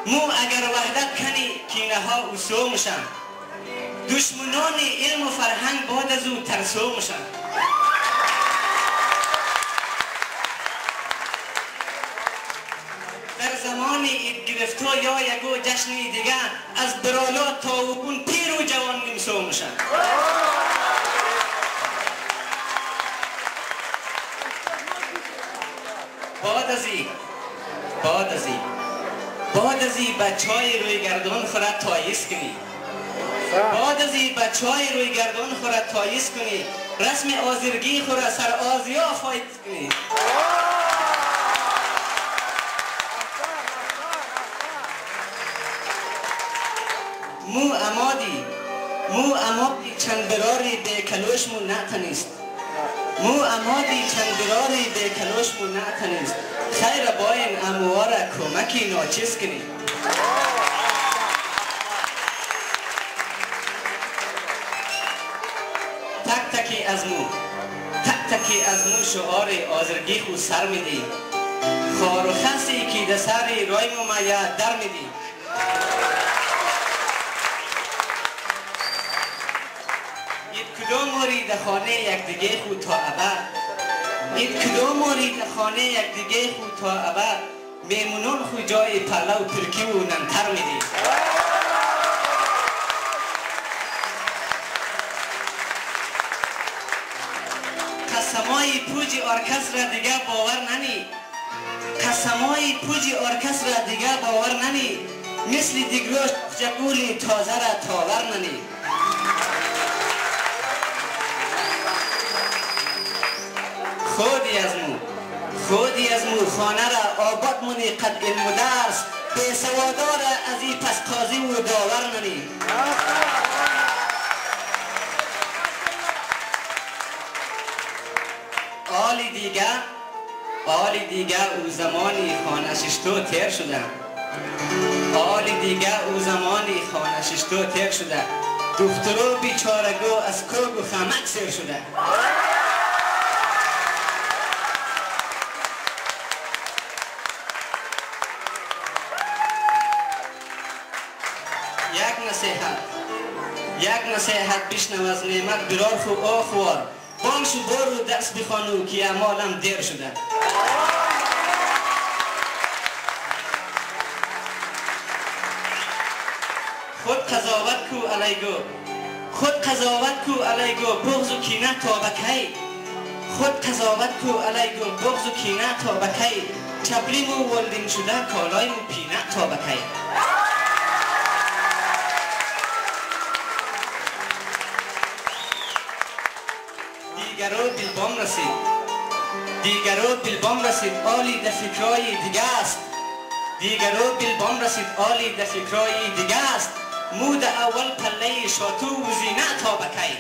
مو اگر وحدت کنی کینه ها اوسو میشن. دشمنان علم و فرهنگ بعد از او ترسو میشن. در زمان اید گرفتا یا یگو جشنی دیگه از برالا تا اوکون پیر و جوان نمسو میشن. بعد از این بچهای روی گردان خورد تاییز کنی. رسم آزرگی خورد سر آزیا فایت کنی. مو امادی چند براری به کلوشمون نتنیست. خیر باین اموارا کمکی ناچیز کنی. تک تکی از مو شعار آزرگی خود سر میدی. خار و خسی که در سر رای ممیه در میدی. کدام موری در خانه یک دیگه خود تا ابد میمونان خود جای پله و ترکی و ننتر میدی. قسمای پوج ارکستر دیگه باور ننی. مثل دیگروش جگولی تازه را تاور ننی. خودی از مو خانه را آباد منی قد علم و درس. به سوادار از این پس قاضی و داور منی. آلی دیگه او زمانی خانه ششتو تیر شده. دخترو بیچارگو از کوگ و خمک سیر شده. یک نصیحت بشنو از نعمت برار خو آخوار. بانشو برو درس بخوانو که اعمالم دیر شده. خود قضاوت کو علیگو بغض و کینه تا بکی. چپلیمو ولدین شده کالایمو پینه تا بکی. دیگرو بالبام رسید آلی در فکرای دیگه است. مود اول پله شاتو و زینه تا بکی.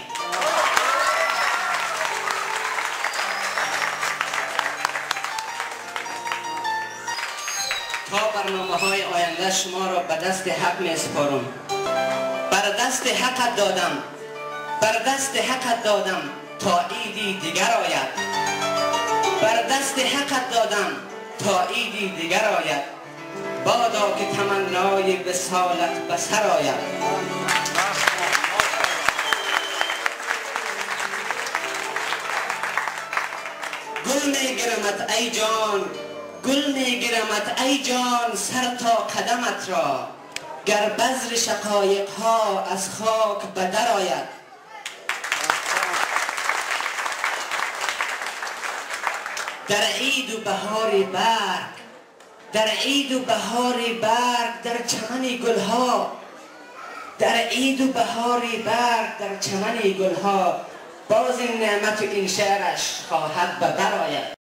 تا برنامه های آینده شما را به دست حق می سپارم. بر دست حقت دادم تا عیدی دیگر آید. بادا که تمنای وصالت به سر آید. گل می گیرمت ای جان سر تا قدمت را. گر بذر شقایق ها از خاک به در آید. در عید و بهار برگ در چمن گلها. باز این نعمت و این شعرش خواهد به در آید.